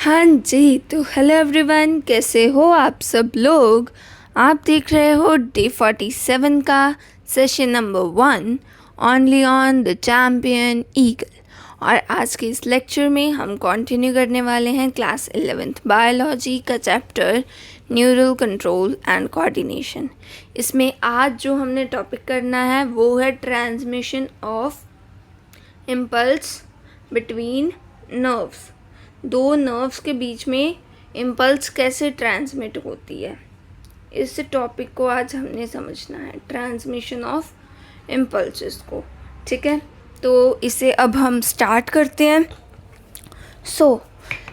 हाँ जी, तो hello everyone, कैसे हो आप सब लोग। आप देख रहे हो डे 47 का session number 1 only on the champion eagle. और आज के इस लेक्चर में हम कंटिन्यू करने वाले हैं क्लास 11th बायोलॉजी का chapter neural control and coordination. इसमें आज जो हमने टॉपिक करना है वो है transmission of impulse between nerves. दो नर्व्स के बीच में इम्पल्स कैसे ट्रांसमिट होती है, इस टॉपिक को आज हमने समझना है, ट्रांसमिशन ऑफ इम्पल्सेस को। ठीक है, तो इसे अब हम स्टार्ट करते हैं।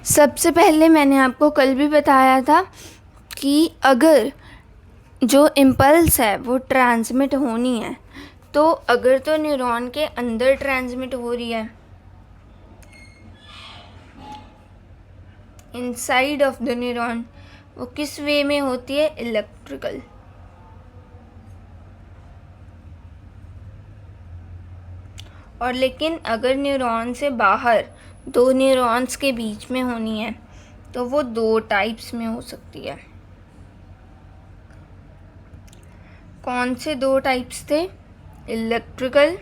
सबसे पहले मैंने आपको कल भी बताया था कि अगर जो इम्पल्स है वो ट्रांसमिट होनी है, तो अगर तो न्यूरॉन के अंदर ट्रांसमिट हो रही है, इनसाइड ऑफ द न्यूरॉन, वो किस वे में होती है, इलेक्ट्रिकल। और लेकिन अगर न्यूरॉन से बाहर दो न्यूरॉन्स के बीच में होनी है तो वो दो टाइप्स में हो सकती है। कौन से दो टाइप्स थे, electrical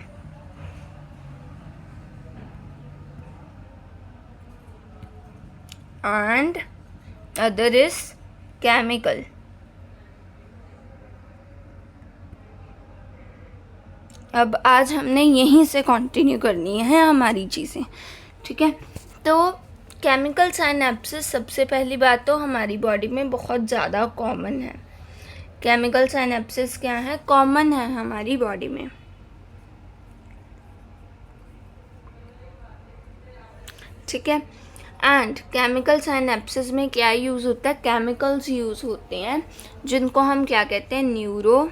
and other is chemical। अब आज हमने यहीं से कंटिन्यू करनी है हमारी चीज़ें। ठीक है, तो केमिकल साइनेप्सिस सबसे पहली बात तो हमारी बॉडी में बहुत ज़्यादा कॉमन है। केमिकल साइनेप्सिस क्या है, कॉमन है हमारी बॉडी में। ठीक है, एंड केमिकल साइनेप्सिस में क्या यूज़ होता है, केमिकल्स यूज़ होते हैं जिनको हम क्या कहते हैं, न्यूरो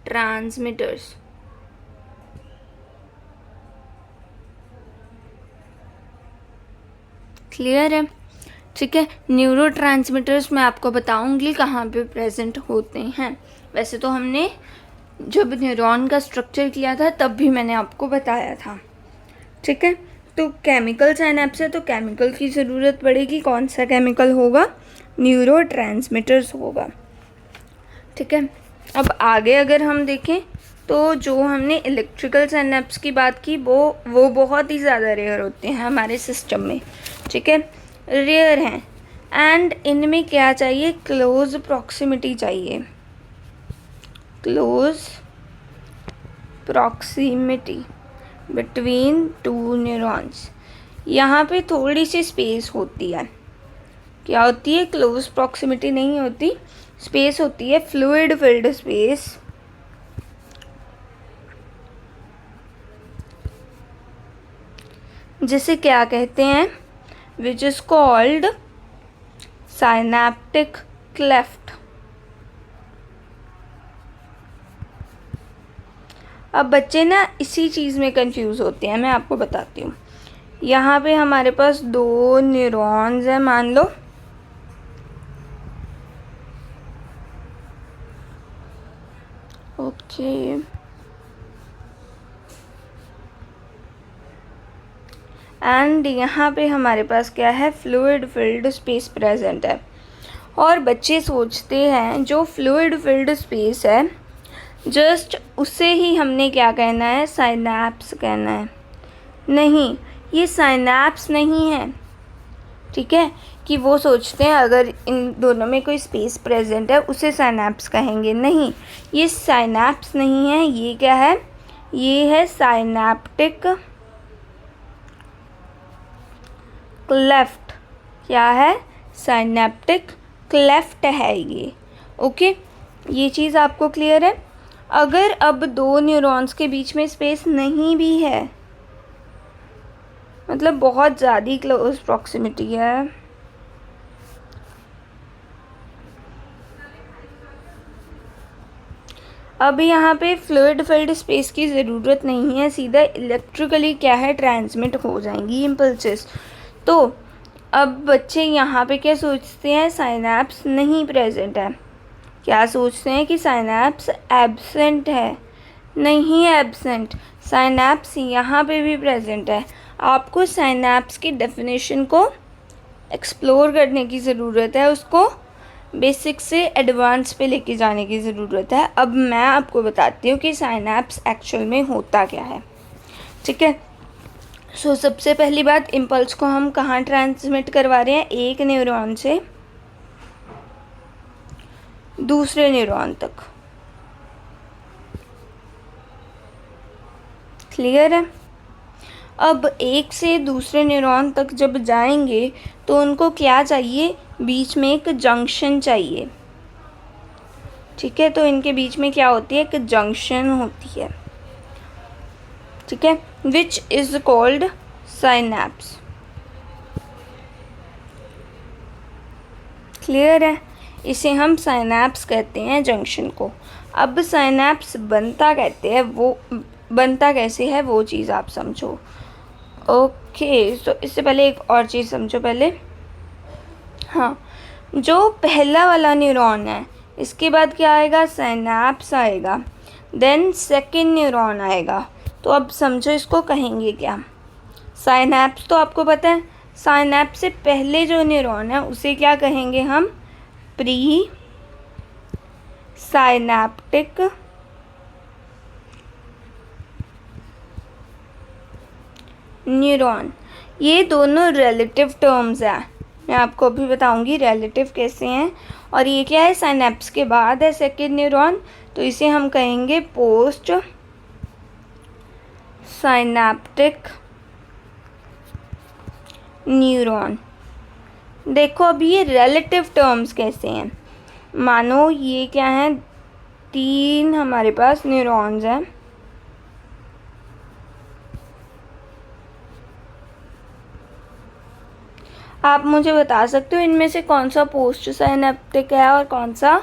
ट्रांसमिटर्स। क्लियर है। ठीक है, न्यूरो ट्रांसमिटर्स मैं आपको बताऊंगी कहाँ पे प्रेजेंट होते हैं। वैसे तो हमने जब न्यूरॉन का स्ट्रक्चर किया था तब भी मैंने आपको बताया था। ठीक है, तो केमिकल साइनेप्स है तो केमिकल की ज़रूरत पड़ेगी। कौन सा केमिकल होगा, न्यूरो ट्रांसमिटर्स होगा। ठीक है, अब आगे अगर हम देखें तो जो हमने इलेक्ट्रिकल साइनेप्स की बात की वो बहुत ही ज़्यादा रेयर होते हैं हमारे सिस्टम में। ठीक है, रेयर हैं, एंड इनमें क्या चाहिए, क्लोज प्रॉक्सिमिटी चाहिए, close proximity between two neurons. यहाँ पे थोड़ी सी स्पेस होती है, क्या होती है, क्लोज प्रॉक्सिमिटी नहीं होती, स्पेस होती है, फ्लूइड फिल्ड स्पेस। जिसे क्या कहते हैं, which is called synaptic cleft. अब बच्चे ना इसी चीज़ में कंफ्यूज होते हैं, मैं आपको बताती हूँ। यहाँ पे हमारे पास दो न्यूरॉन्स हैं, मान लो। ओके, एंड यहाँ पे हमारे पास क्या है, फ्लूइड फिल्ड स्पेस प्रेजेंट है। और बच्चे सोचते हैं जो फ्लूइड फिल्ड स्पेस है जस्ट उसे ही हमने क्या कहना है, साइनैप्स कहना है। नहीं, ये साइनैप्स नहीं है। ठीक है, कि वो सोचते हैं अगर इन दोनों में कोई स्पेस प्रेजेंट है उसे साइनैप्स कहेंगे। नहीं, ये साइनैप्स नहीं है, ये क्या है, ये है साइनैप्टिक क्लेफ्ट। क्या है, साइनैप्टिक क्लेफ्ट है ये। ओके, ये चीज़ आपको क्लियर है। अगर अब दो न्यूरॉन्स के बीच में स्पेस नहीं भी है, मतलब बहुत ज़्यादा क्लोज प्रॉक्सिमिटी है, अब यहाँ पे फ्लूइड फिल्ड स्पेस की ज़रूरत नहीं है, सीधा इलेक्ट्रिकली क्या है, ट्रांसमिट हो जाएंगी इम्पल्सेस। तो अब बच्चे यहाँ पे क्या सोचते हैं, साइनैप्स नहीं प्रेजेंट है। क्या सोचते हैं कि साइनैप्स एब्सेंट है। नहीं एब्सेंट, साइनैप्स यहाँ पे भी प्रेजेंट है। आपको साइनैप्स की डेफिनेशन को एक्सप्लोर करने की ज़रूरत है, उसको बेसिक से एडवांस पे लेके जाने की ज़रूरत है। अब मैं आपको बताती हूँ कि साइनैप्स एक्चुअल में होता क्या है, ठीक है। सो सबसे पहली बात, इम्पल्स को हम कहाँ ट्रांसमिट करवा रहे हैं, एक न्यूरॉन से दूसरे न्यूरॉन तक। क्लियर है। अब एक से दूसरे न्यूरॉन तक जब जाएंगे तो उनको क्या चाहिए, बीच में एक जंक्शन चाहिए, ठीक है। तो इनके बीच में क्या होती है, एक जंक्शन होती है, ठीक है, which is called synapse. Clear है, इसे हम साइनैप्स कहते हैं जंक्शन को। अब साइनैप्स बनता कहते हैं, वो बनता कैसे है वो चीज़ आप समझो। ओके, तो इससे पहले एक और चीज़ समझो पहले। हाँ, जो पहला वाला न्यूरॉन है, इसके बाद क्या आएगा, साइनैप्स आएगा, देन सेकंड न्यूरॉन आएगा। तो अब समझो इसको कहेंगे क्या। साइनैप्स तो आपको पता है, साइनैप्स से पहले जो न्यूरॉन है उसे क्या कहेंगे हम, प्री साइनैप्टिक न्यूरॉन। ये दोनों रिलेटिव टर्म्स हैं, मैं आपको अभी बताऊंगी रिलेटिव कैसे हैं। और ये क्या है, साइनैप्स के बाद है सेकेंड न्यूरॉन, तो इसे हम कहेंगे पोस्ट साइनैप्टिक न्यूरॉन। देखो अभी ये रिलेटिव टर्म्स कैसे हैं। मानो ये क्या है, तीन हमारे पास न्यूरॉन्स हैं, आप मुझे बता सकते हो इनमें से कौन सा पोस्ट साइनैप्टिक है और कौन सा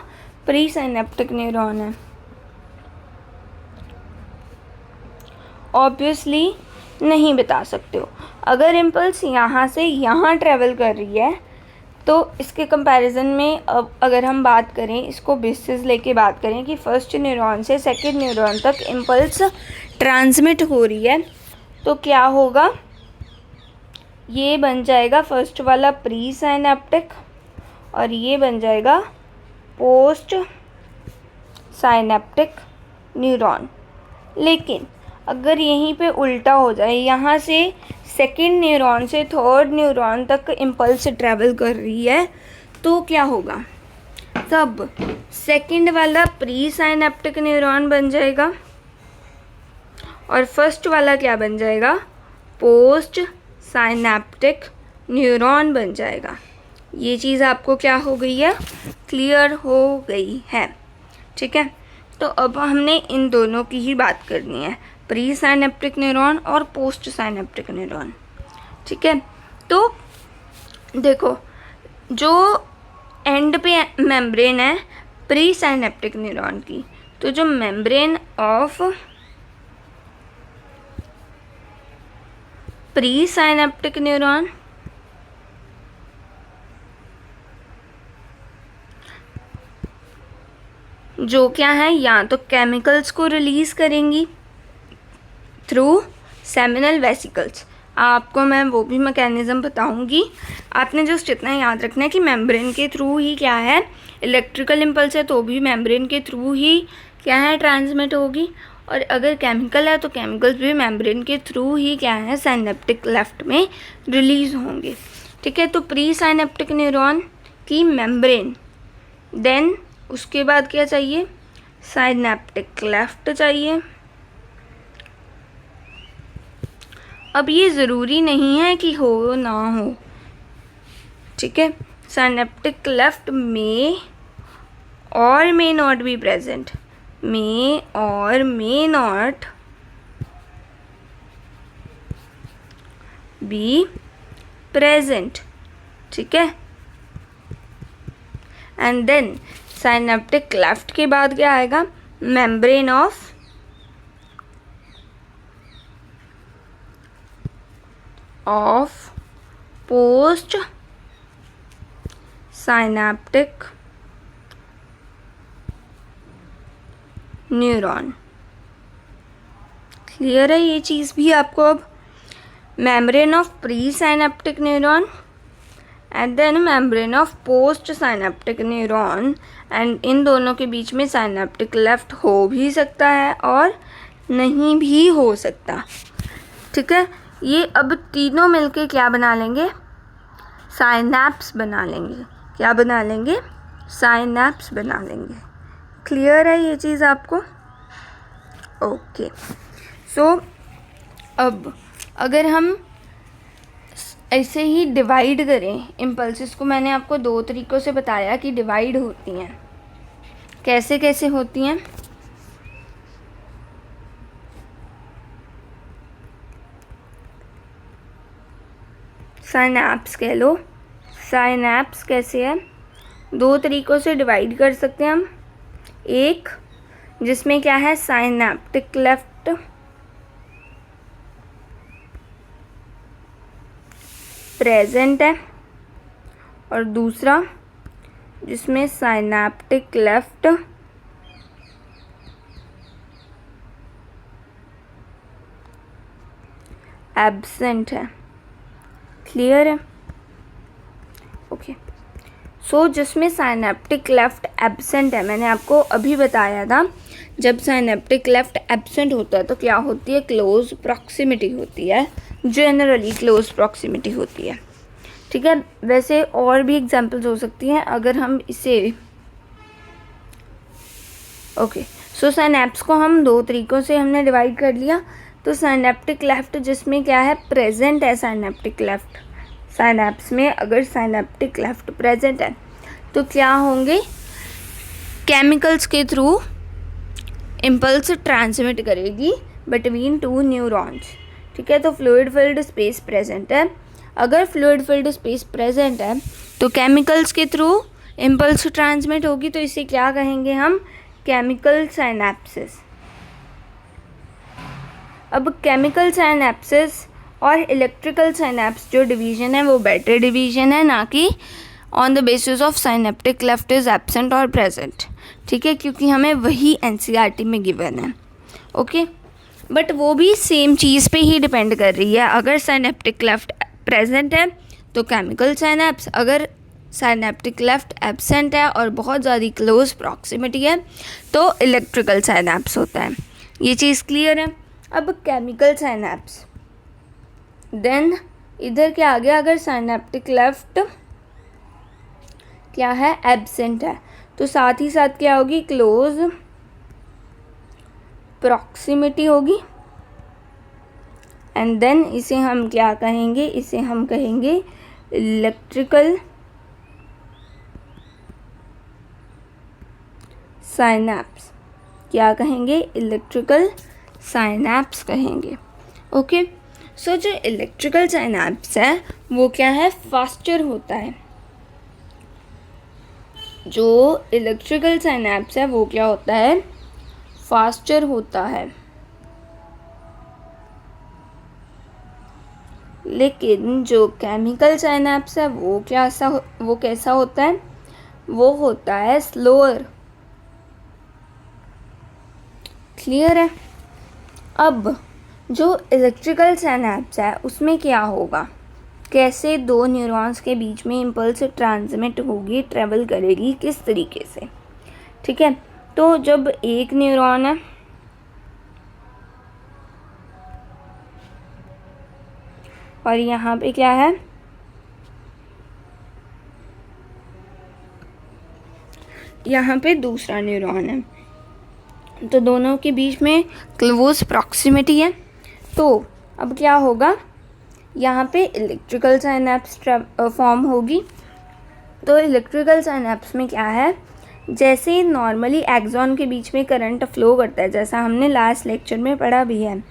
प्री साइनैप्टिक न्यूरॉन है। ऑब्वियसली नहीं बता सकते हो। अगर इम्पल्स यहाँ से यहाँ ट्रैवल कर रही है तो इसके कंपैरिजन में अब अगर हम बात करें, इसको बेसिस लेके बात करें कि फर्स्ट न्यूरॉन से सेकंड न्यूरॉन तक इम्पल्स ट्रांसमिट हो रही है, तो क्या होगा, ये बन जाएगा फर्स्ट वाला प्री साइनैप्टिक और ये बन जाएगा पोस्ट साइनैप्टिक न्यूरॉन। लेकिन अगर यहीं पे उल्टा हो जाए, यहाँ से सेकंड न्यूरॉन से थर्ड न्यूरॉन तक इम्पल्स ट्रैवल कर रही है, तो क्या होगा, तब सेकंड वाला प्री साइनैप्टिक न्यूरॉन बन जाएगा और फर्स्ट वाला क्या बन जाएगा, पोस्ट साइनैप्टिक न्यूरॉन बन जाएगा। ये चीज़ आपको क्या हो गई है, क्लियर हो गई है, ठीक है। तो अब हमने इन दोनों की ही बात करनी है, प्री साइनैप्टिक न्यूरॉन और पोस्ट साइनैप्टिक न्यूरॉन, ठीक है। तो देखो, जो एंड पे मेम्ब्रेन है प्री साइनैप्टिक न्यूरॉन की, तो जो membrane of pre synaptic neuron जो क्या है, या तो केमिकल्स को रिलीज़ करेंगी थ्रू सेमिनल वेसिकल्स। आपको मैं वो भी मैकेनिज़्म बताऊंगी। आपने जस्ट इतना याद रखना है कि मेम्ब्रेन के थ्रू ही क्या है, इलेक्ट्रिकल इम्पल्स है तो भी मेम्ब्रेन के थ्रू ही क्या है, ट्रांसमिट होगी, और अगर केमिकल है तो केमिकल्स भी मेम्ब्रेन के थ्रू ही क्या है, साइनैप्टिक लेफ्ट में रिलीज़ होंगे, ठीक है। तो प्री साइनैप्टिक न्यूरॉन की मेम्ब्रेन, देन उसके बाद क्या चाहिए, साइनैप्टिक लेफ्ट चाहिए। अब ये ज़रूरी नहीं है कि हो ना हो, ठीक है। साइनैप्टिक लेफ्ट में और मे नॉट बी प्रेजेंट, मे और मे नॉट बी प्रेजेंट, ठीक है। एंड देन साइनैप्टिक लेफ्ट के बाद क्या आएगा, membrane of post synaptic neuron. Clear है ये चीज़ भी आपको अब। membrane of pre-synaptic neuron and then membrane of post-synaptic neuron, and इन दोनों के बीच में synaptic cleft हो भी सकता है और नहीं भी हो सकता. ठीक है, ये अब तीनों मिलके क्या बना लेंगे, साइनैप्स बना लेंगे. क्या बना लेंगे, साइनैप्स बना लेंगे. क्लियर है ये चीज़ आपको? ओके. सो अब अगर हम ऐसे ही डिवाइड करें इम्पल्सिस को, मैंने आपको 2 तरीक़ों से बताया कि डिवाइड होती हैं. कैसे कैसे होती हैं? साइनैप्स कह लो. साइनैप्स कैसे है? 2 तरीक़ों से डिवाइड कर सकते हैं हम. एक जिसमें क्या है, साइनैप्टिक क्लेफ्ट प्रेजेंट है, और दूसरा जिसमें साइनैप्टिक क्लेफ्ट एब्सेंट है. क्लियर है? ओके. सो जिसमें साइनैप्टिक क्लेफ्ट एब्सेंट है, मैंने आपको अभी बताया था, जब साइनैप्टिक क्लेफ्ट एब्सेंट होता है तो क्या होती है, क्लोज प्रॉक्सिमिटी होती है. जनरली क्लोज प्रॉक्सिमिटी होती है. ठीक है, वैसे और भी एग्जांपल्स हो सकती हैं. अगर हम इसे ओके, सो साइनैप्स को हम 2 तरीक़ों से हमने डिवाइड कर लिया. तो साइनैप्टिक क्लेफ्ट जिसमें क्या है, प्रेजेंट है साइनैप्टिक क्लेफ्ट. साइनैप्स में अगर साइनैप्टिक क्लेफ्ट प्रेजेंट है तो क्या होंगे, केमिकल्स के थ्रू इम्पल्स ट्रांसमिट करेगी बिटवीन 2 न्यूरॉन्स. ठीक है, तो फ्लूइड फिल्ड स्पेस प्रेजेंट है. अगर फ्लूइड फिल्ड स्पेस प्रेजेंट है तो केमिकल्स के थ्रू इम्पल्स ट्रांसमिट होगी, तो इसे क्या कहेंगे हम, केमिकल साइनैप्सिस. अब केमिकल साइनैप्सिस और इलेक्ट्रिकल साइनैप्स जो डिवीज़न है वो बेटर डिवीज़न है, ना कि on the basis of synaptic cleft is absent और प्रेजेंट. ठीक है, क्योंकि हमें वही एनसीईआरटी में गिवन है. ओके, बट वो भी सेम चीज़ पे ही डिपेंड कर रही है. अगर साइनैप्टिक क्लेफ्ट प्रेजेंट है तो केमिकल साइनैप्स, अगर साइनैप्टिक क्लेफ्ट एब्सेंट है और बहुत ज़्यादा क्लोज प्रॉक्सिमिटी है तो इलेक्ट्रिकल साइनैप्स होता है. ये चीज़ क्लियर है? अब केमिकल साइनैप्स, देन इधर क्या आ गया, अगर साइनैप्टिक क्लेफ्ट क्या है, एब्सेंट है, तो साथ ही साथ क्या होगी, क्लोज प्रॉक्सिमिटी होगी. एंड देन इसे हम क्या कहेंगे, इसे हम कहेंगे इलेक्ट्रिकल साइनैप्स. क्या कहेंगे, इलेक्ट्रिकल साइनैप्स कहेंगे. ओके, सो जो इलेक्ट्रिकल साइनैप्स है वो क्या है, फास्टर होता है. जो इलेक्ट्रिकल साइनैप्स है वो क्या होता है, फास्टर होता है. लेकिन जो केमिकल साइनैप्स है वो कैसा होता है, वो होता है स्लोअर. क्लियर है? अब जो इलेक्ट्रिकल साइनैप्स है उसमें क्या होगा, कैसे 2 न्यूरॉन्स के बीच में इम्पल्स ट्रांसमिट होगी, ट्रेवल करेगी, किस तरीके से. ठीक है, तो जब एक न्यूरॉन है और यहाँ पे क्या है, यहाँ पे दूसरा न्यूरॉन है, तो दोनों के बीच में क्लोज प्रॉक्सिमिटी है. तो अब क्या होगा, यहाँ पे इलेक्ट्रिकल साइनैप्स फॉर्म होगी. तो इलेक्ट्रिकल साइनैप्स में क्या है, जैसे नॉर्मली एक्सॉन के बीच में करंट फ्लो करता है, जैसा हमने लास्ट लेक्चर में पढ़ा भी है,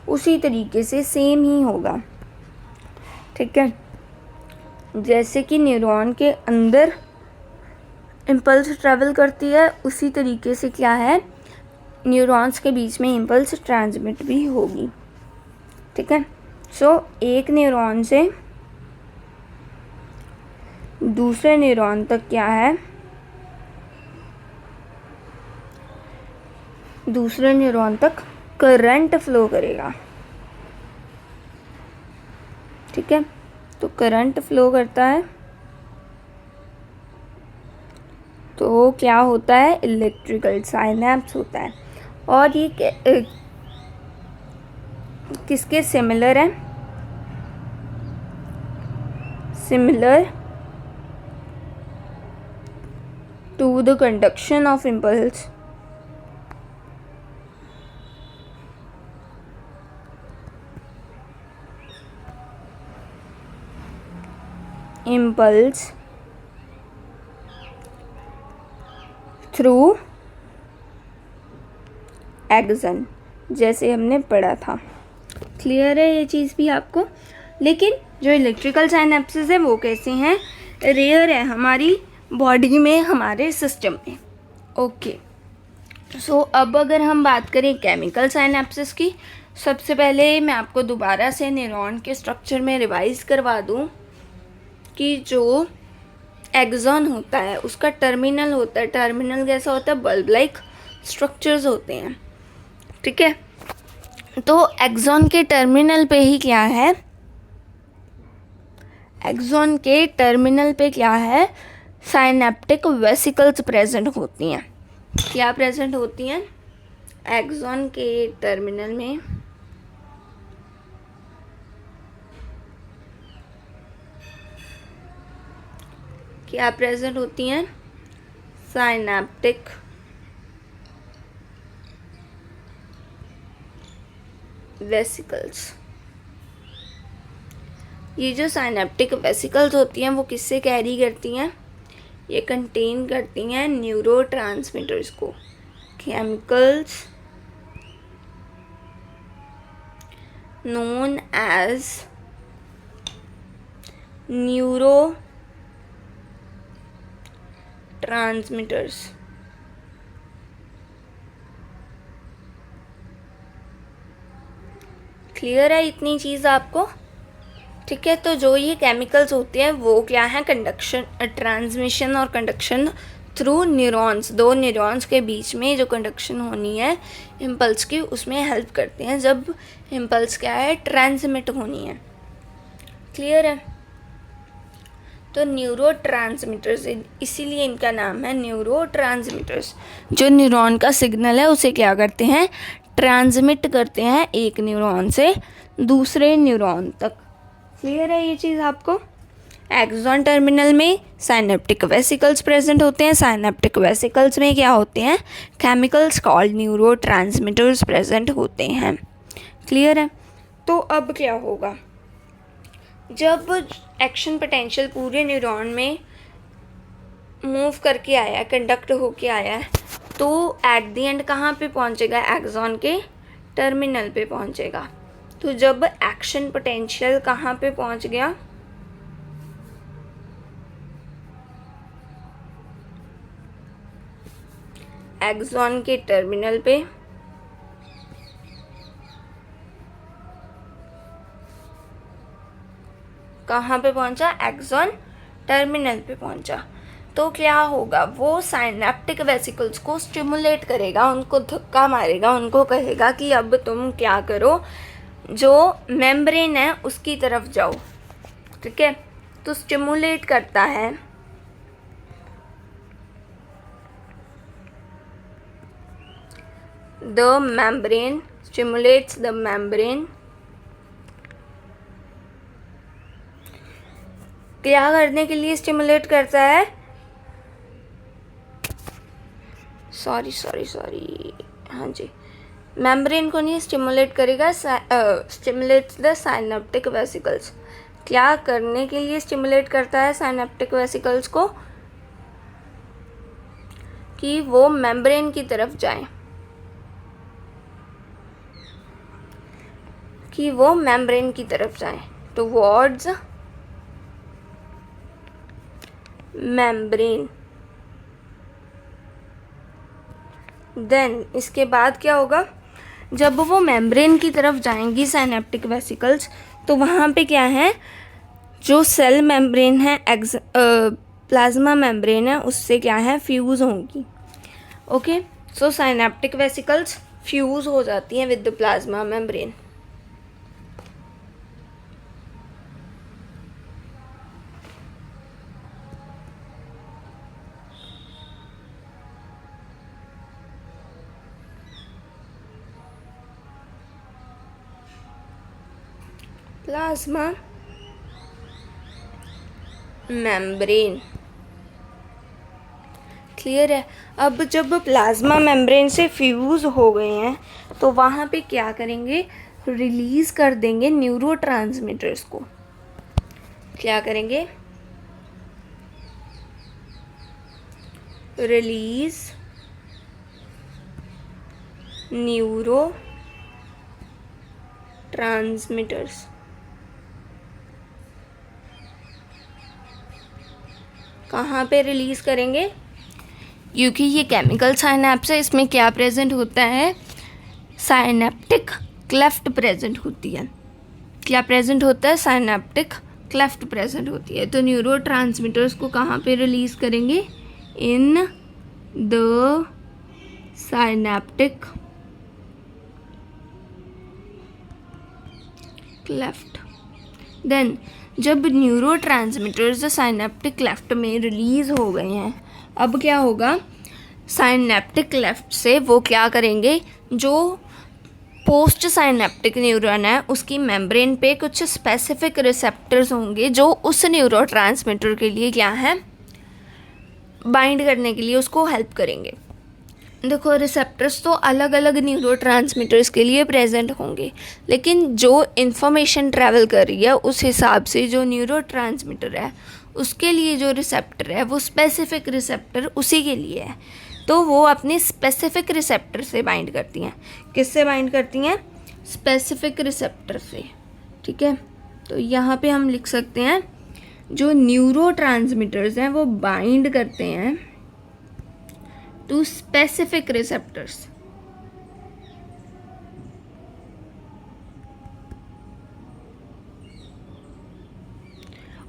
उसी तरीके से सेम ही होगा. ठीक है, जैसे कि न्यूरॉन के अंदर इम्पल्स ट्रैवल करती है, उसी तरीके से क्या है, न्यूरॉन्स के बीच में इम्पल्स ट्रांसमिट भी होगी. ठीक है, सो एक न्यूरॉन से दूसरे न्यूरॉन तक क्या है, दूसरे न्यूरॉन तक करंट फ्लो करेगा. ठीक है, तो करंट फ्लो करता है तो क्या होता है, इलेक्ट्रिकल साइनेप्स होता है। और ये किसके सिमिलर है, similar to the conduction of impulse, impulse through axon, जैसे हमने पढ़ा था। क्लियर है ये चीज़ भी आपको। लेकिन जो इलेक्ट्रिकल साइनेप्सिस है वो कैसे हैं, रेयर है हमारी बॉडी में, हमारे सिस्टम में। ओके, सो अब अगर हम बात करें केमिकल साइनेप्सिस की, सबसे पहले मैं आपको दोबारा से न्यूरॉन के स्ट्रक्चर में रिवाइज करवा दूं कि जो एक्सॉन होता है उसका टर्मिनल होता है, टर्मिनल कैसा होता है, बल्ब लाइक स्ट्रक्चर्स होते हैं। ठीक है, तो एक्सॉन के टर्मिनल पे ही क्या है, एक्सॉन के टर्मिनल पे क्या है, साइनेप्टिक वेसिकल्स प्रेजेंट होती हैं। क्या प्रेजेंट होती हैं, एक्सॉन के टर्मिनल में क्या प्रेजेंट होती हैं, साइनेप्टिक वेसिकल्स। ये जो साइनेप्टिक वेसिकल्स होती हैं वो किससे कैरी करती हैं, ये कंटेन करती हैं न्यूरोट्रांसमीटर्स को, chemicals known as neurotransmitters। Clear है इतनी चीज़ आपको। ठीक है, तो जो ये केमिकल्स होते हैं वो क्या है, कंडक्शन, ट्रांसमिशन और कंडक्शन थ्रू न्यूरॉन्स, दो न्यूरॉन्स के बीच में जो कंडक्शन होनी है इम्पल्स की, उसमें हेल्प करते हैं जब इम्पल्स क्या है, ट्रांसमिट होनी है। क्लियर है, तो न्यूरो ट्रांसमीटर्स, इसीलिए इनका नाम है न्यूरो ट्रांसमीटर्स। जो न्यूरॉन का सिग्नल है उसे क्या करते हैं, ट्रांसमिट करते हैं एक न्यूरॉन से दूसरे न्यूरॉन तक। क्लियर है ये चीज़ आपको। एक्सॉन टर्मिनल में साइनेप्टिक वेसिकल्स प्रेजेंट होते हैं, साइनेप्टिक वेसिकल्स में क्या होते हैं, chemicals called neuro transmitters present होते हैं। क्लियर है, तो अब क्या होगा, जब एक्शन पोटेंशियल पूरे न्यूरॉन में मूव करके आया है, कंडक्ट होके आया है, तो एट द एंड कहाँ पे पहुँचेगा, एक्सॉन के टर्मिनल पे पहुँचेगा। तो जब एक्शन पोटेंशियल कहाँ पे पहुँच गया, एक्सॉन के टर्मिनल पे, कहाँ पे पहुंचा, एक्सॉन टर्मिनल पे पहुंचा, तो क्या होगा, वो साइनेप्टिक वेसिकल्स को स्टिमुलेट करेगा, उनको धक्का मारेगा, उनको कहेगा कि अब तुम क्या करो, जो मेम्ब्रेन है उसकी तरफ जाओ। ठीक है, तो स्टिमुलेट करता है the membrane, stimulates the membrane. क्या करने के लिए स्टिमुलेट करता है, सॉरी, हाँ जी, मेम्ब्रेन को नहीं स्टिमुलेट करेगा, स्टिमुलेट्स द साइनेप्टिक वेसिकल्स। क्या करने के लिए स्टिमुलेट करता है साइनेप्टिक वेसिकल्स को, कि वो मेम्ब्रेन की तरफ जाएं, कि वो मेम्ब्रेन की तरफ जाएं, टुवर्ड्स मेम्ब्रेन। देन इसके बाद क्या होगा, जब वो मेम्ब्रेन की तरफ जाएंगी साइनेप्टिक वेसिकल्स, तो वहाँ पे क्या है, जो सेल मेम्ब्रेन है, प्लाज्मा मेम्ब्रेन है, उससे क्या है, फ्यूज़ होंगी। ओके, सो साइनेप्टिक वेसिकल्स फ्यूज़ हो जाती हैं with the plasma membrane. Plasma membrane. Clear है। अब जब प्लाज्मा मेम्ब्रेन से फ्यूज़ हो गए हैं तो वहाँ पे क्या करेंगे, रिलीज़ कर देंगे न्यूरोट्रांसमीटर्स को। क्या करेंगे, रिलीज न्यूरो ट्रांसमीटर्स। कहाँ पे रिलीज़ करेंगे, क्योंकि ये केमिकल साइनेप्स है, इसमें क्या प्रेजेंट होता है, साइनेप्टिक क्लेफ्ट प्रेजेंट होती है। क्या प्रेजेंट होता है, साइनेप्टिक क्लेफ्ट प्रेजेंट होती है। तो न्यूरो ट्रांसमीटर्स को कहाँ पे रिलीज़ करेंगे, in the synaptic cleft. Then जब न्यूरो ट्रांसमीटर्स साइनेप्टिक क्लेफ्ट में रिलीज़ हो गए हैं, अब क्या होगा, साइनेप्टिक क्लेफ्ट से वो क्या करेंगे, जो पोस्ट साइनेप्टिक न्यूरॉन है उसकी मेम्ब्रेन पे कुछ स्पेसिफिक रिसेप्टर्स होंगे जो उस न्यूरो ट्रांसमीटर के लिए क्या है, बाइंड करने के लिए उसको हेल्प करेंगे। देखो, रिसेप्टर्स तो अलग अलग न्यूरो ट्रांसमीटर्स के लिए प्रेजेंट होंगे, लेकिन जो इन्फॉर्मेशन ट्रैवल कर रही है उस हिसाब से जो न्यूरो ट्रांसमीटर है उसके लिए जो रिसेप्टर है वो स्पेसिफिक रिसेप्टर उसी के लिए है। तो वो अपने स्पेसिफिक रिसेप्टर से बाइंड करती हैं। किससे बाइंड करती हैं, स्पेसिफिक रिसेप्टर से। ठीक है, तो यहाँ पे हम लिख सकते हैं जो न्यूरो ट्रांसमीटर्स हैं वो बाइंड करते हैं टू स्पेसिफिक रिसेप्टर्स।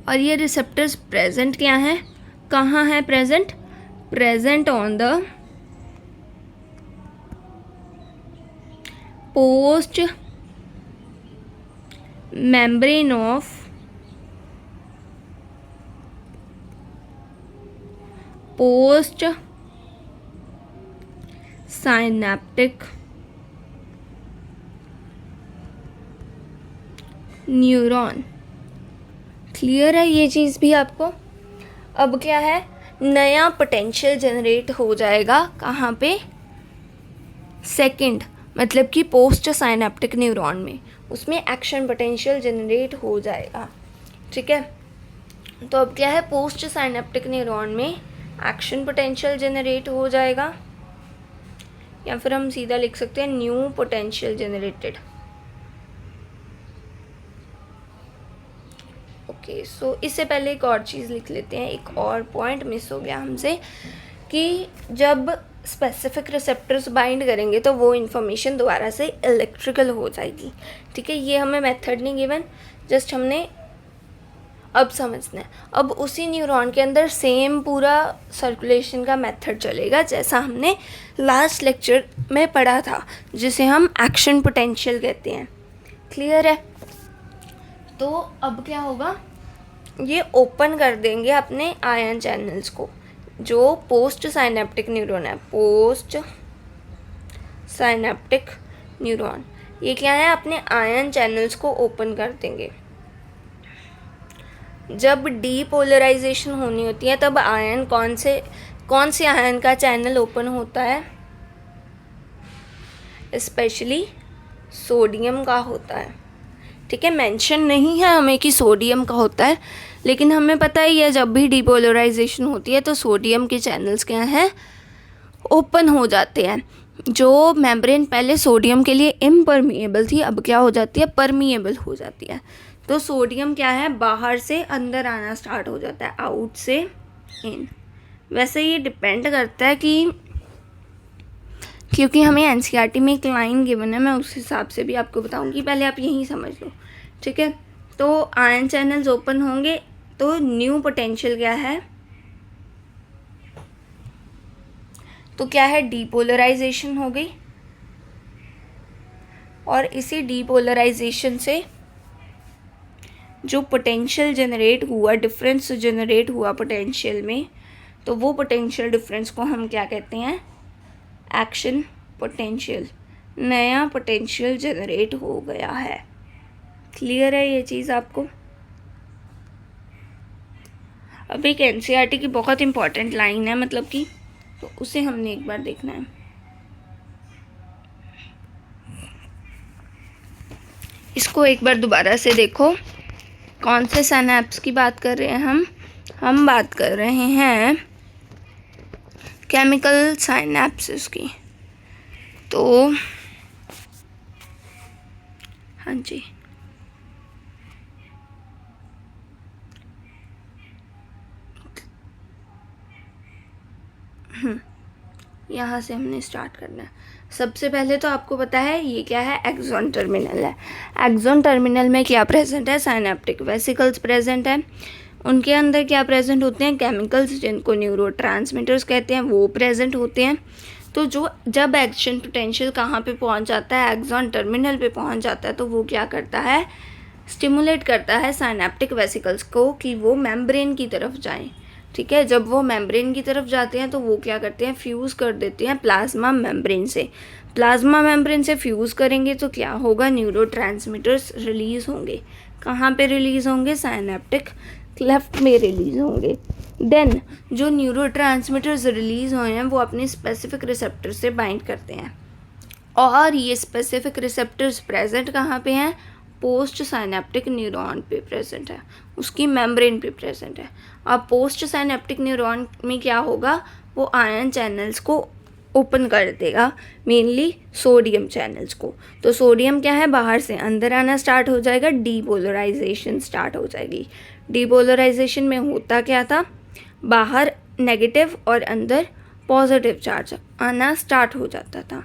और ये रिसेप्टर्स प्रेजेंट क्या हैं, कहाँ है present, present on the post membrane of post synaptic neuron. Clear है ये चीज़ भी आपको। अब क्या है, नया पोटेंशियल जनरेट हो जाएगा कहाँ पे, सेकंड, मतलब कि पोस्ट साइनेप्टिक न्यूरॉन में, उसमें एक्शन पोटेंशियल जनरेट हो जाएगा। ठीक है, तो अब क्या है, पोस्ट साइनेप्टिक न्यूरॉन में एक्शन पोटेंशियल जनरेट हो जाएगा, या फिर हम सीधा लिख सकते हैं न्यू पोटेंशियल जनरेटेड। ओके, सो इससे पहले एक और चीज़ लिख लेते हैं, एक और पॉइंट मिस हो गया हमसे, कि जब स्पेसिफिक रिसेप्टर्स बाइंड करेंगे तो वो इन्फॉर्मेशन दोबारा से इलेक्ट्रिकल हो जाएगी। ठीक है, ये हमें मेथड नहीं गिवन, जस्ट हमने अब समझना है। अब उसी न्यूरॉन के अंदर सेम पूरा सर्कुलेशन का मेथड चलेगा जैसा हमने लास्ट लेक्चर में पढ़ा था, जिसे हम एक्शन पोटेंशियल कहते हैं। क्लियर है। तो अब क्या होगा, ये ओपन कर देंगे अपने आयन चैनल्स को, जो पोस्ट साइनेप्टिक न्यूरॉन है, पोस्ट साइनेप्टिक न्यूरॉन, ये क्या है, अपने आयन चैनल्स को ओपन कर देंगे। जब डीपोलराइजेशन होनी होती है तब आयन कौन से आयन का चैनल ओपन होता है, स्पेशली सोडियम का होता है। ठीक है, मेंशन नहीं है हमें कि सोडियम का होता है, लेकिन हमें पता ही है जब भी डीपोलराइजेशन होती है तो सोडियम के चैनल्स क्या हैं, ओपन हो जाते हैं। जो मेम्ब्रेन पहले सोडियम के लिए इम्परमिएबल थी अब क्या हो जाती है, परमिएबल हो जाती है। तो सोडियम क्या है, बाहर से अंदर आना स्टार्ट हो जाता है, आउट से इन। वैसे ये डिपेंड करता है कि, क्योंकि हमें एनसीईआरटी में एक लाइन गिवन है, मैं उस हिसाब से भी आपको बताऊंगी, पहले आप यही समझ लो। ठीक है, तो आयन चैनल्स ओपन होंगे तो न्यू पोटेंशियल क्या है, तो क्या है, डीपोलराइजेशन हो गई, और इसी डीपोलराइजेशन से जो पोटेंशियल जनरेट हुआ, डिफरेंस जनरेट हुआ पोटेंशियल में, तो वो पोटेंशियल डिफरेंस को हम क्या कहते हैं, एक्शन पोटेंशियल। नया पोटेंशियल जनरेट हो गया है। क्लियर है ये चीज़ आपको? अब एक एनसीईआरटी की बहुत इंपॉर्टेंट लाइन है, मतलब कि तो उसे हमने एक बार देखना है। इसको एक बार दोबारा से देखो। कौन से साइनेप्स की बात कर रहे हैं हम बात कर रहे हैं केमिकल साइनेप्सिस की। तो हाँ जी, यहाँ से हमने स्टार्ट करना है। सबसे पहले तो आपको पता है ये क्या है, एक्सॉन टर्मिनल है। एक्सॉन टर्मिनल में क्या प्रेजेंट है, साइनेप्टिक वेसिकल्स प्रेजेंट है। उनके अंदर क्या प्रेजेंट होते हैं, केमिकल्स जिनको न्यूरोट्रांसमीटर्स कहते हैं वो प्रेजेंट होते हैं। तो जब एक्शन पोटेंशियल कहाँ पे पहुँच जाता है, एक्सॉन टर्मिनल पे पहुँच जाता है, तो वो क्या करता है, स्टिमुलेट करता है साइनेप्टिक वेसिकल्स को कि वो मेम्ब्रेन की तरफ जाएं। ठीक है, जब वो मेम्ब्रेन की तरफ जाते हैं तो वो क्या करते हैं, फ्यूज़ कर देते हैं प्लाज्मा मेम्ब्रेन से। प्लाज्मा मेम्ब्रेन से फ्यूज़ करेंगे तो क्या होगा, न्यूरोट्रांसमीटर्स रिलीज़ होंगे। कहाँ पे रिलीज़ होंगे, साइनेप्टिक क्लेफ्ट में रिलीज़ होंगे। देन जो न्यूरोट्रांसमीटर्स रिलीज़ हुए हैं वो अपने स्पेसिफिक रिसेप्टर से बाइंड करते हैं, और ये स्पेसिफिक रिसेप्टर्स प्रेजेंट कहाँ पे हैं, पोस्ट साइनेप्टिक न्यूरॉन पे प्रेजेंट है, उसकी मेम्ब्रेन पे प्रेजेंट है। अब पोस्ट साइनेप्टिक न्यूरॉन में क्या होगा, वो आयन चैनल्स को ओपन कर देगा, मेनली सोडियम चैनल्स को। तो सोडियम क्या है, बाहर से अंदर आना स्टार्ट हो जाएगा, डीपोलराइजेशन स्टार्ट हो जाएगी। डीपोलराइजेशन में होता क्या था, बाहर नेगेटिव और अंदर पॉजिटिव चार्ज आना स्टार्ट हो जाता था।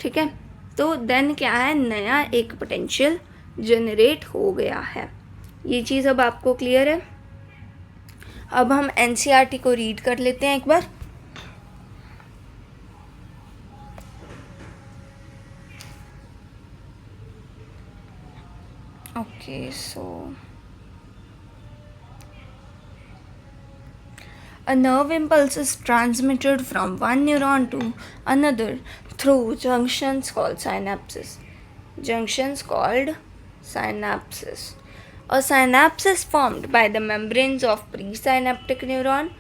ठीक है, तो देन क्या है, नया एक पोटेंशियल जनरेट हो गया है। ये चीज़ अब आपको क्लियर है? अब हम एनसीईआरटी को रीड कर लेते हैं एक बार। Okay, so a nerve impulse is transmitted from one neuron to another through junctions called synapses. Junctions called synapses. A synapse is formed by the membranes of presynaptic neuron,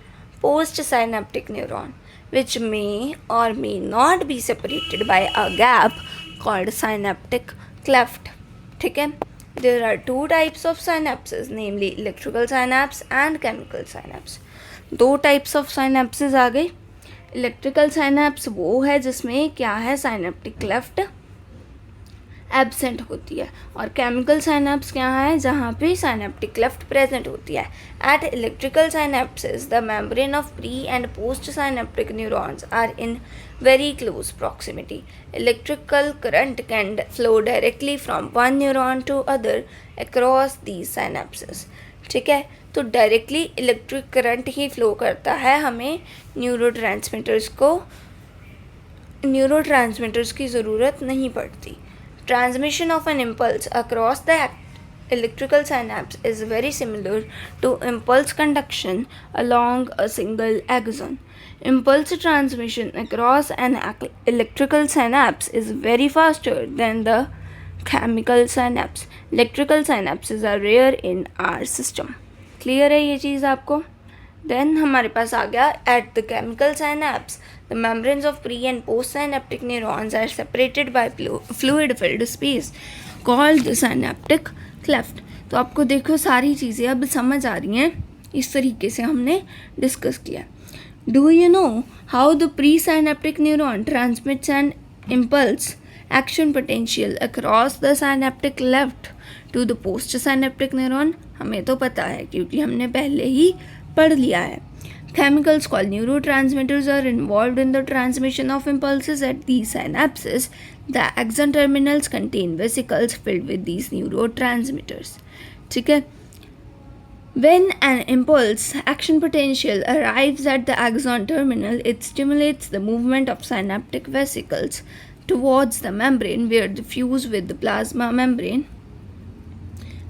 postsynaptic neuron, which may or may not be separated by a gap called synaptic cleft. ठीक है, there are two types of synapses, namely electrical synapse and chemical synapse. दो types of synapsis आ गई। Electrical synapse वो है जिसमें क्या है, synaptic cleft absent होती है, और केमिकल साइनेप्स क्या है, जहाँ पे साइनेप्टिक क्लेफ्ट प्रेजेंट होती है। At electrical synapses the membrane of pre and post synaptic neurons are in very close proximity. Electrical current can flow directly from one neuron to other across these synapses. ठीक है, तो directly electric current ही flow करता है, हमें neurotransmitters की ज़रूरत नहीं पड़ती। Transmission of an impulse across the electrical synapse is very similar to impulse conduction along a single axon. Impulse transmission across an electrical synapse is very faster than the chemical synapse. Electrical synapses are rare in our system. Clear है ये चीज़ आपको? Then हमारे पास आ गया at the chemical synapse, the membranes of pre and post synaptic neurons are separated by fluid filled space called the synaptic cleft. तो आपको देखो सारी चीज़ें अब समझ आ रही हैं, इस तरीके से हमने डिस्कस किया। Do you know how the presynaptic neuron transmits an impulse action potential across the synaptic cleft to the postsynaptic neuron? हमें तो पता है क्योंकि हमने पहले ही पढ़ लिया है। Chemicals called neurotransmitters are involved in the transmission of impulses at these synapses. The axon terminals contain vesicles filled with these neurotransmitters. ठीक है, when an impulse action potential arrives at the axon terminal, it stimulates the movement of synaptic vesicles towards the membrane where they fuse with the plasma membrane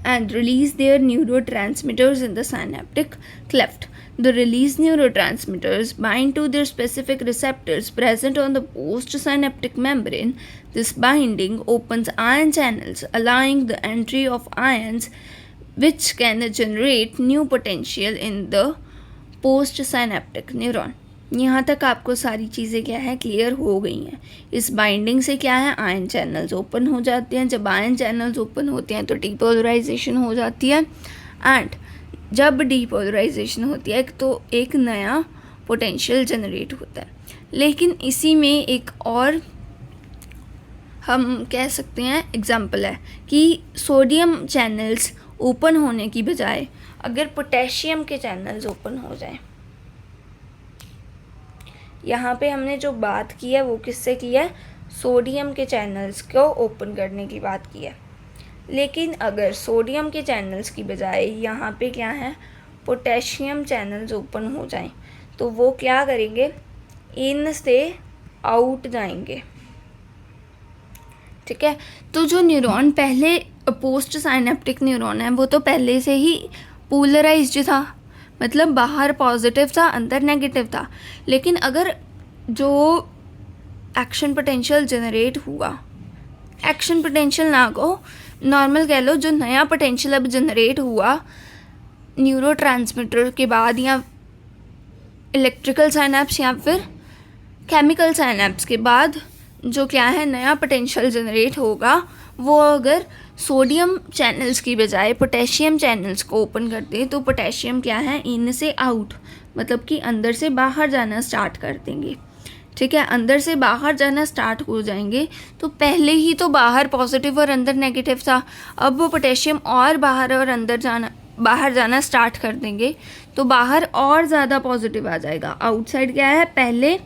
and release their neurotransmitters in the synaptic cleft. The released neurotransmitters bind to their specific receptors present on the postsynaptic membrane. This binding opens ion channels, allowing the entry of ions which can generate new potential in the postsynaptic neuron. यहाँ तक आपको सारी चीज़ें क्या है clear हो गई हैं. इस बाइंडिंग से क्या है आयन चैनल्स ओपन हो जाते हैं. जब आयन चैनल्स ओपन होते हैं तो डीपोलराइजेशन हो जाती है. एंड जब डीपोलराइजेशन होती है तो एक नया पोटेंशियल जनरेट होता है. लेकिन इसी में एक और हम कह सकते हैं एग्जांपल है कि सोडियम चैनल्स ओपन होने की बजाय अगर पोटेशियम के चैनल्स ओपन हो जाएं. यहाँ पे हमने जो बात की है वो किससे की है, सोडियम के चैनल्स को ओपन करने की बात की है. लेकिन अगर सोडियम के चैनल्स की बजाय यहाँ पे क्या है पोटेशियम चैनल्स ओपन हो जाएं तो वो क्या करेंगे, इन से आउट जाएंगे. ठीक है. तो जो न्यूरॉन पहले पोस्ट साइनेप्टिक न्यूरॉन है वो तो पहले से ही पोलराइज्ड था, मतलब बाहर पॉजिटिव था अंदर नेगेटिव था. लेकिन अगर जो एक्शन पोटेंशियल जनरेट हुआ, एक्शन पोटेंशियल ना को नॉर्मल कह लो, जो नया पोटेंशियल अब जनरेट हुआ न्यूरोट्रांसमीटर के बाद या इलेक्ट्रिकल साइनेप्स या फिर केमिकल साइनेप्स के बाद जो क्या है नया पोटेंशियल जनरेट होगा, वो अगर सोडियम चैनल्स की बजाय पोटेशियम चैनल्स को ओपन कर दे तो पोटेशियम क्या है इन से आउट, मतलब कि अंदर से बाहर जाना स्टार्ट कर देंगे. ठीक है. अंदर से बाहर जाना स्टार्ट हो जाएंगे तो पहले ही तो बाहर पॉजिटिव और अंदर नेगेटिव था. अब वो पोटेशियम और बाहर और अंदर बाहर जाना स्टार्ट कर देंगे तो बाहर और ज़्यादा पॉजिटिव आ जाएगा. आउटसाइड क्या है पहले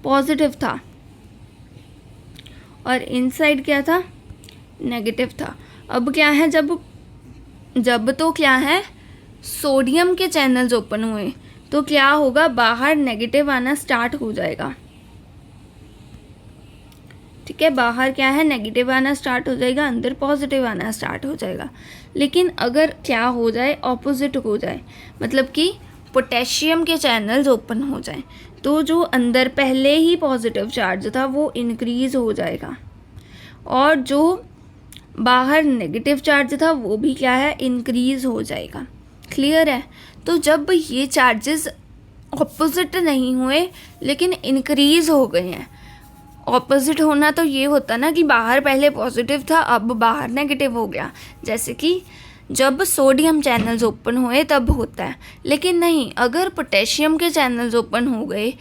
पॉजिटिव था और इनसाइड क्या था नेगेटिव था. अब क्या है जब तो क्या है सोडियम के चैनल्स ओपन हुए तो क्या होगा, बाहर नेगेटिव आना स्टार्ट हो जाएगा. ठीक है. बाहर क्या है नेगेटिव आना स्टार्ट हो जाएगा, अंदर पॉजिटिव आना स्टार्ट हो जाएगा. लेकिन अगर क्या हो जाए ऑपोजिट हो जाए, मतलब कि पोटेशियम के चैनल्स ओपन हो जाए तो जो अंदर पहले ही पॉजिटिव चार्ज था वो इंक्रीज हो जाएगा और जो बाहर नेगेटिव चार्ज था वो भी क्या है इंक्रीज हो जाएगा. क्लियर है. तो जब ये चार्जेस ऑपोजिट नहीं हुए लेकिन इंक्रीज हो गए हैं, ऑपोजिट होना तो ये होता ना कि बाहर पहले पॉजिटिव था अब बाहर नेगेटिव हो गया, जैसे कि जब सोडियम चैनल्स ओपन हुए तब होता है. लेकिन नहीं, अगर पोटेशियम के चैनल्स ओपन हो गए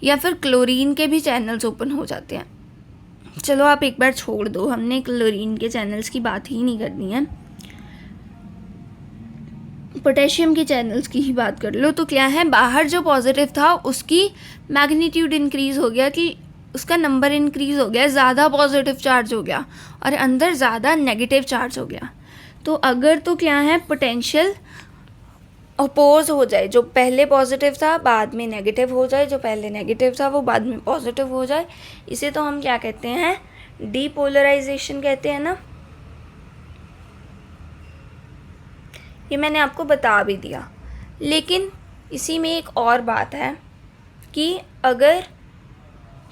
या फिर क्लोरीन के भी चैनल्स ओपन हो जाते हैं, चलो आप एक बार छोड़ दो, हमने क्लोरीन के चैनल्स की बात ही नहीं करनी है, पोटेशियम के चैनल्स की ही बात कर लो. तो क्या है बाहर जो पॉजिटिव था उसकी मैग्नीट्यूड इंक्रीज हो गया, कि उसका नंबर इंक्रीज हो गया, ज़्यादा पॉजिटिव चार्ज हो गया और अंदर ज़्यादा नेगेटिव चार्ज हो गया. तो अगर तो क्या है पोटेंशियल अपोज हो जाए, जो पहले पॉजिटिव था बाद में नेगेटिव हो जाए, जो पहले नेगेटिव था वो बाद में पॉजिटिव हो जाए, इसे तो हम क्या कहते हैं डीपोलराइजेशन कहते हैं ना. ये मैंने आपको बता भी दिया. लेकिन इसी में एक और बात है कि अगर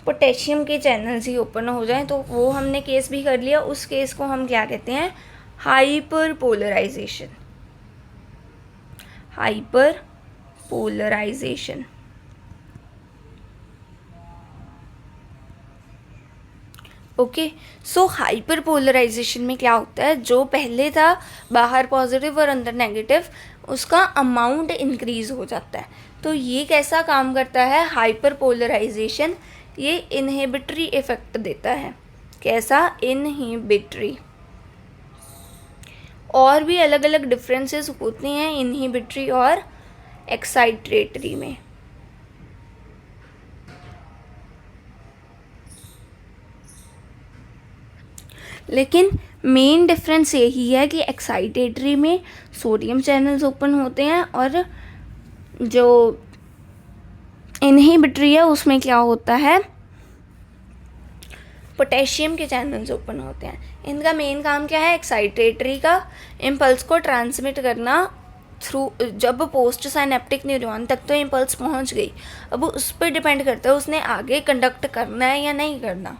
पोटेशियम के चैनल्स ही ओपन हो जाएं तो वो हमने केस भी कर लिया, उस केस को हम क्या कहते हैं hyperpolarization. Hyperpolarization. Okay. So hyperpolarization में क्या होता है, जो पहले था बाहर पॉजिटिव और अंदर नेगेटिव, उसका अमाउंट इंक्रीज हो जाता है. तो ये कैसा काम करता है हाइपर पोलराइजेशन, ये इनहिबिटरी इफेक्ट देता है. कैसा इनहिबिटरी. और भी अलग अलग डिफरेंसेस होते हैं इनहिबिटरी और एक्साइटेटरी में. लेकिन मेन डिफरेंस यही है कि एक्साइटेटरी में सोडियम चैनल्स ओपन होते हैं और जो इनहिबिटरी है उसमें क्या होता है पोटेशियम के चैनल्स ओपन होते हैं. इनका मेन काम क्या है, एक्साइटेटरी का इम्पल्स को ट्रांसमिट करना थ्रू, जब पोस्ट साइनेप्टिक न्यूरॉन तक तो इम्पल्स पहुंच गई, अब उस पर डिपेंड करता है उसने आगे कंडक्ट करना है या नहीं करना,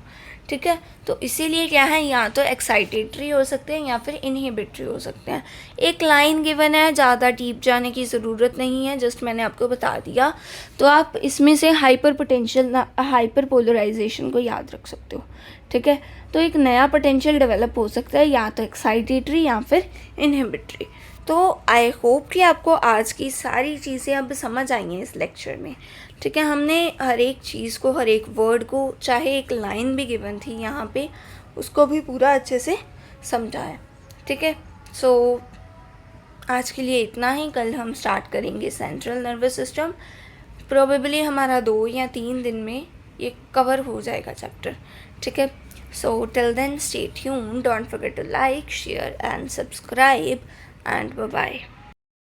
ठीक है। तो इसीलिए क्या है, या तो एक्साइटेटरी हो सकते हैं या फिर इनहिबिटरी हो सकते हैं। एक लाइन गिवन है, ज़्यादा डीप जाने की ज़रूरत नहीं है, जस्ट मैंने आपको बता दिया। तो आप इसमें से हाइपर पोटेंशियल हाइपर पोलराइजेशन को याद रख सकते हो, ठीक है। तो एक नया पोटेंशियल डेवलप हो सकता है या तो एक्साइटेटरी या फिर इनहिबिटरी। तो आई होप कि आपको आज की सारी चीज़ें अब समझ आई हैं इस लेक्चर में, ठीक है। हमने हर एक चीज़ को, हर एक वर्ड को, चाहे एक लाइन भी गिवन थी यहाँ पे, उसको भी पूरा अच्छे से समझा है, ठीक है। सो आज के लिए इतना ही। कल हम स्टार्ट करेंगे सेंट्रल नर्वस सिस्टम। प्रोबेबली हमारा 2 या 3 दिन में ये कवर हो जाएगा चैप्टर, ठीक है। So till then stay tuned, don't forget to like, share and subscribe, and bye bye.